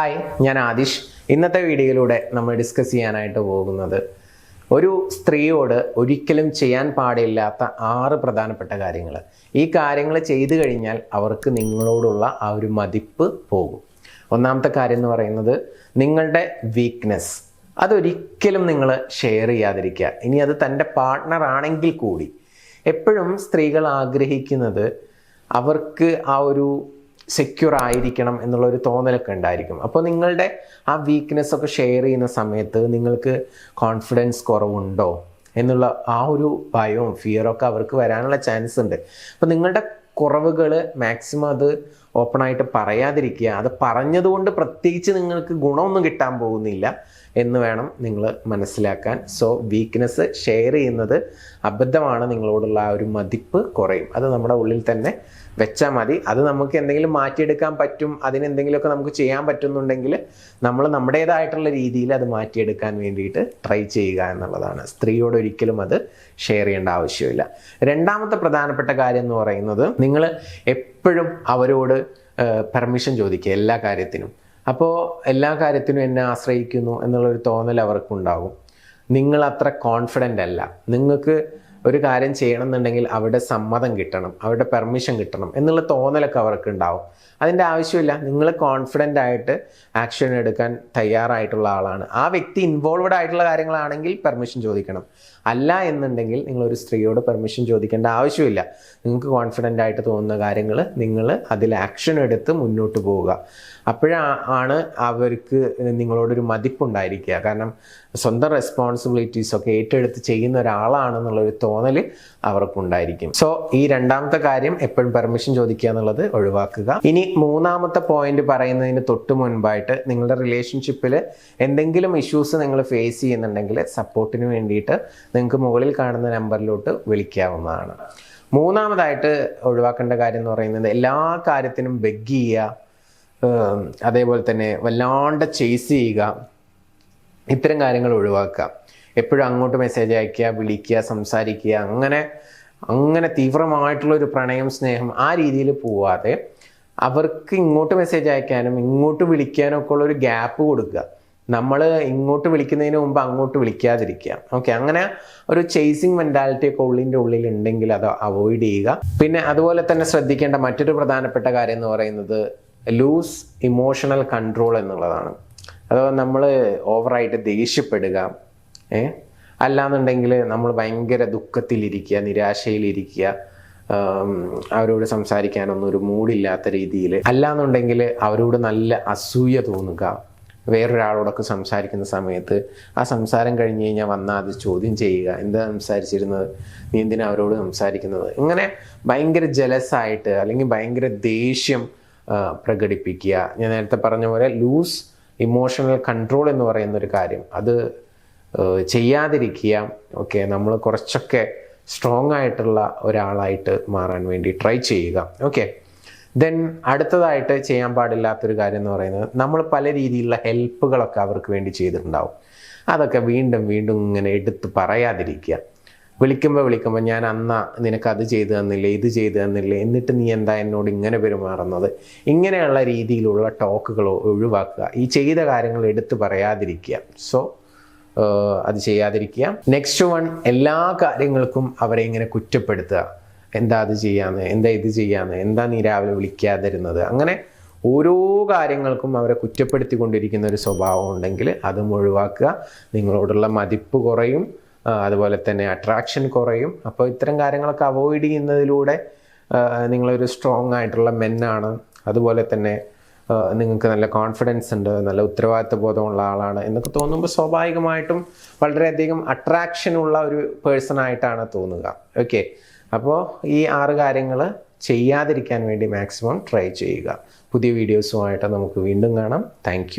Hi, ഞാൻ ആദിഷ്. ഇന്നത്തെ വീഡിയോയിലൂടെ നമ്മൾ ഡിസ്കസ് ചെയ്യാനായിട്ട് പോകുന്നത് ഒരു സ്ത്രീയോട് ഒരിക്കലും ചെയ്യാൻ പാടില്ലാത്ത 6 പ്രധാനപ്പെട്ട കാര്യങ്ങൾ. ഈ കാര്യങ്ങൾ ചെയ്തു കഴിഞ്ഞാൽ അവർക്ക് നിങ്ങളോടുള്ള ആ ഒരു മതിപ്പ് പോകും. ഒന്നാമത്തെ കാര്യം എന്ന് പറയുന്നത് നിങ്ങളുടെ വീക്ക്നെസ്. അതൊരിക്കലും നിങ്ങൾ ഷെയർ ചെയ്യാതിരിക്കുക. ഇനി അത് തൻ്റെ പാർട്ട്ണർ ആണെങ്കിൽ കൂടി. എപ്പോഴും സ്ത്രീകൾ ആഗ്രഹിക്കുന്നത് അവർക്ക് ആ ഒരു സെക്യൂർ ആയിരിക്കണം എന്നുള്ളൊരു തോന്നലൊക്കെ ഉണ്ടായിരിക്കും. അപ്പോൾ നിങ്ങളുടെ ആ വീക്ക്നെസ് ഒക്കെ ഷെയർ ചെയ്യുന്ന സമയത്ത് നിങ്ങൾക്ക് കോൺഫിഡൻസ് കുറവുണ്ടോ എന്നുള്ള ആ ഒരു ഭയവും ഫിയറൊക്കെ അവർക്ക് വരാനുള്ള ചാൻസ് ഉണ്ട്. അപ്പോൾ നിങ്ങളുടെ കുറവുകൾ മാക്സിമം അത് ഓപ്പണായിട്ട് പറയാതിരിക്കുക. അത് പറഞ്ഞതുകൊണ്ട് പ്രത്യേകിച്ച് നിങ്ങൾക്ക് ഗുണമൊന്നും കിട്ടാൻ പോകുന്നില്ല എന്ന് വേണം നിങ്ങൾ മനസ്സിലാക്കാൻ. സോ വീക്ക്നെസ് ഷെയർ ചെയ്യുന്നത് അബദ്ധമാണ്. നിങ്ങളോടുള്ള ആ ഒരു മതിപ്പ് കുറയും. അത് നമ്മുടെ ഉള്ളിൽ തന്നെ വെച്ചാൽ മതി. അത് നമുക്ക് എന്തെങ്കിലും മാറ്റിയെടുക്കാൻ പറ്റും, അതിനെന്തെങ്കിലുമൊക്കെ നമുക്ക് ചെയ്യാൻ പറ്റുന്നുണ്ടെങ്കിൽ നമ്മൾ നമ്മുടേതായിട്ടുള്ള രീതിയിൽ അത് മാറ്റിയെടുക്കാൻ വേണ്ടിയിട്ട് ട്രൈ ചെയ്യുക എന്നുള്ളതാണ്. സ്ത്രീയോട് ഒരിക്കലും അത് ഷെയർ ചെയ്യേണ്ട ആവശ്യമില്ല. രണ്ടാമത്തെ പ്രധാനപ്പെട്ട കാര്യം എന്ന് പറയുന്നത് നിങ്ങൾ എപ്പോഴും അവരോട് പെർമിഷൻ ചോദിക്കുക എല്ലാ കാര്യത്തിനും. അപ്പോൾ എല്ലാ കാര്യത്തിനും എന്നെ ആശ്രയിക്കുന്നു എന്നുള്ളൊരു തോന്നൽ അവർക്കുണ്ടാകും. നിങ്ങൾ അത്ര കോൺഫിഡൻ്റ് അല്ല. നിങ്ങൾക്ക് ഒരു കാര്യം ചെയ്യണം എന്നുണ്ടെങ്കിൽ അവരുടെ സമ്മതം കിട്ടണം, അവരുടെ പെർമിഷൻ കിട്ടണം എന്നുള്ള തോന്നലൊക്കെ അവർക്ക് ഉണ്ടാവും. അതിൻ്റെ ആവശ്യമില്ല. നിങ്ങൾ കോൺഫിഡൻ്റ് ആയിട്ട് ആക്ഷൻ എടുക്കാൻ തയ്യാറായിട്ടുള്ള ആളാണ്. ആ വ്യക്തി ഇൻവോൾവഡ് ആയിട്ടുള്ള കാര്യങ്ങളാണെങ്കിൽ പെർമിഷൻ ചോദിക്കണം. അല്ല എന്നുണ്ടെങ്കിൽ നിങ്ങളൊരു സ്ത്രീയോട് പെർമിഷൻ ചോദിക്കേണ്ട ആവശ്യമില്ല. നിങ്ങൾക്ക് കോൺഫിഡൻ്റ് ആയിട്ട് തോന്നുന്ന കാര്യങ്ങൾ നിങ്ങൾ അതിൽ ആക്ഷൻ എടുത്ത് മുന്നോട്ട് പോവുക. അപ്പോഴാണ് അവർക്ക് നിങ്ങളോടൊരു മതിപ്പുണ്ടായിരിക്കുക. കാരണം സ്വന്തം റെസ്പോൺസിബിലിറ്റീസൊക്കെ ഏറ്റെടുത്ത് ചെയ്യുന്ന ഒരാളാണെന്നുള്ളൊരു തോന്നൽ അവർക്കുണ്ടായിരിക്കും. സോ ഈ രണ്ടാമത്തെ കാര്യം, എപ്പോഴും പെർമിഷൻ ചോദിക്കുക എന്നുള്ളത് ഒഴിവാക്കുക. ഇനി മൂന്നാമത്തെ പോയിന്റ് പറയുന്നതിന് തൊട്ട് മുൻപായിട്ട് നിങ്ങളുടെ റിലേഷൻഷിപ്പിൽ എന്തെങ്കിലും ഇഷ്യൂസ് നിങ്ങൾ ഫേസ് ചെയ്യുന്നുണ്ടെങ്കിൽ സപ്പോർട്ടിന് വേണ്ടിയിട്ട് നിങ്ങൾക്ക് മുകളിൽ കാണുന്ന നമ്പറിലോട്ട് വിളിക്കാവുന്നതാണ്. മൂന്നാമതായിട്ട് ഒഴിവാക്കേണ്ട കാര്യം എന്ന് പറയുന്നത് എല്ലാ കാര്യത്തിനും ബെഗ് ചെയ്യുക, അതേപോലെ തന്നെ വല്ലാണ്ട് ചേസ് ചെയ്യുക. ഇത്തരം കാര്യങ്ങൾ ഒഴിവാക്കുക. എപ്പോഴും അങ്ങോട്ട് മെസ്സേജ് അയക്കുക, വിളിക്കുക, സംസാരിക്കുക, അങ്ങനെ തീവ്രമായിട്ടുള്ളൊരു പ്രണയം, സ്നേഹം ആ രീതിയിൽ പോവാതെ അവർക്ക് ഇങ്ങോട്ട് മെസ്സേജ് അയക്കാനും ഇങ്ങോട്ട് വിളിക്കാനും ഒക്കെ ഉള്ളൊരു ഗ്യാപ്പ് കൊടുക്കുക. നമ്മൾ ഇങ്ങോട്ട് വിളിക്കുന്നതിന് മുമ്പ് അങ്ങോട്ട് വിളിക്കാതിരിക്കുക. ഓക്കെ, അങ്ങനെ ഒരു ചേസിങ് മെൻറ്റാലിറ്റി ഒക്കെ ഉള്ളിൽ ഉണ്ടെങ്കിൽ അത് അവോയ്ഡ് ചെയ്യുക. പിന്നെ അതുപോലെ തന്നെ ശ്രദ്ധിക്കേണ്ട മറ്റൊരു പ്രധാനപ്പെട്ട കാര്യം എന്ന് പറയുന്നത് ലൂസ് ഇമോഷണൽ കൺട്രോൾ എന്നുള്ളതാണ്. അഥവാ നമ്മൾ ഓവറായിട്ട് ദേഷ്യപ്പെടുക, അല്ലാന്നുണ്ടെങ്കിൽ നമ്മൾ ഭയങ്കര ദുഃഖത്തിലിരിക്കുക, നിരാശയിലിരിക്കുക, അവരോട് സംസാരിക്കാനൊന്നും ഒരു മൂഡില്ലാത്ത രീതിയിൽ, അല്ലാന്നുണ്ടെങ്കിൽ അവരോട് നല്ല അസൂയ തോന്നുക. വേറൊരാളോടൊക്കെ സംസാരിക്കുന്ന സമയത്ത് ആ സംസാരം കഴിഞ്ഞ് കഴിഞ്ഞാൽ വന്നാൽ അത് ചോദ്യം ചെയ്യുക. എന്താ സംസാരിച്ചിരുന്നത്, നീ എന്തിനാ അവരോട് സംസാരിക്കുന്നത്? ഇങ്ങനെ ഭയങ്കര ജലസായിട്ട് അല്ലെങ്കിൽ ഭയങ്കര ദേഷ്യം പ്രകടിപ്പിക്കുക. ഞാൻ നേരത്തെ പറഞ്ഞ പോലെ ലൂസ് ഇമോഷണൽ കൺട്രോൾ എന്ന് പറയുന്നൊരു കാര്യം അത് ചെയ്യാതിരിക്കുക. ഓക്കെ, നമ്മൾ കുറച്ചൊക്കെ സ്ട്രോങ് ആയിട്ടുള്ള ഒരാളായിട്ട് മാറാൻ വേണ്ടി ട്രൈ ചെയ്യുക. ഓക്കെ, ദെൻ അടുത്തതായിട്ട് ചെയ്യാൻ പാടില്ലാത്തൊരു കാര്യം എന്ന് പറയുന്നത് നമ്മൾ പല രീതിയിലുള്ള ഹെൽപ്പുകളൊക്കെ അവർക്ക് വേണ്ടി ചെയ്തിട്ടുണ്ടാവും. അതൊക്കെ വീണ്ടും വീണ്ടും ഇങ്ങനെ എടുത്ത് പറയാതിരിക്കുക. വിളിക്കുമ്പോൾ ഞാൻ അന്നാ നിനക്ക് അത് ചെയ്തു തന്നില്ലേ, ഇത് ചെയ്തു തന്നില്ലേ, എന്നിട്ട് നീ എന്താ എന്നോട് ഇങ്ങനെ പെരുമാറുന്നത്, ഇങ്ങനെയുള്ള രീതിയിലുള്ള ടോക്കുകളോ ഒഴിവാക്കുക. ഈ ചെയ്ത കാര്യങ്ങൾ എടുത്ത് പറയാതിരിക്കുക. സോ അത് ചെയ്യാതിരിക്കുക. നെക്സ്റ്റ് വൺ, എല്ലാ കാര്യങ്ങൾക്കും അവരെ ഇങ്ങനെ കുറ്റപ്പെടുത്തുക. എന്താ അത് ചെയ്യാന്ന്, എന്താ ഇത് ചെയ്യാന്ന്, എന്താ നീ രാവിലെ വിളിക്കാതിരുന്നത്, അങ്ങനെ ഓരോ കാര്യങ്ങൾക്കും അവരെ കുറ്റപ്പെടുത്തിക്കൊണ്ടിരിക്കുന്ന ഒരു സ്വഭാവം ഉണ്ടെങ്കിൽ അതും ഒഴിവാക്കുക. നിങ്ങളോടുള്ള മതിപ്പ് കുറയും, അതുപോലെ തന്നെ അട്രാക്ഷൻ കുറയും. അപ്പോൾ ഇത്തരം കാര്യങ്ങളൊക്കെ അവോയ്ഡ് ചെയ്യുന്നതിലൂടെ നിങ്ങളൊരു സ്ട്രോങ് ആയിട്ടുള്ള മെന്നാണ്, അതുപോലെ തന്നെ നിങ്ങൾക്ക് നല്ല കോൺഫിഡൻസ് ഉണ്ട്, നല്ല ഉത്തരവാദിത്വ ബോധമുള്ള ആളാണ് എന്നൊക്കെ തോന്നുമ്പോൾ സ്വാഭാവികമായിട്ടും വളരെയധികം അട്രാക്ഷനുള്ള ഒരു പേഴ്സൺ ആയിട്ടാണ് തോന്നുക. ഓക്കെ, അപ്പോൾ ഈ 6 കാര്യങ്ങൾ ചെയ്യാതിരിക്കാൻ വേണ്ടി മാക്സിമം ട്രൈ ചെയ്യുക. പുതിയ വീഡിയോസുമായിട്ട് നമുക്ക് വീണ്ടും കാണാം. താങ്ക്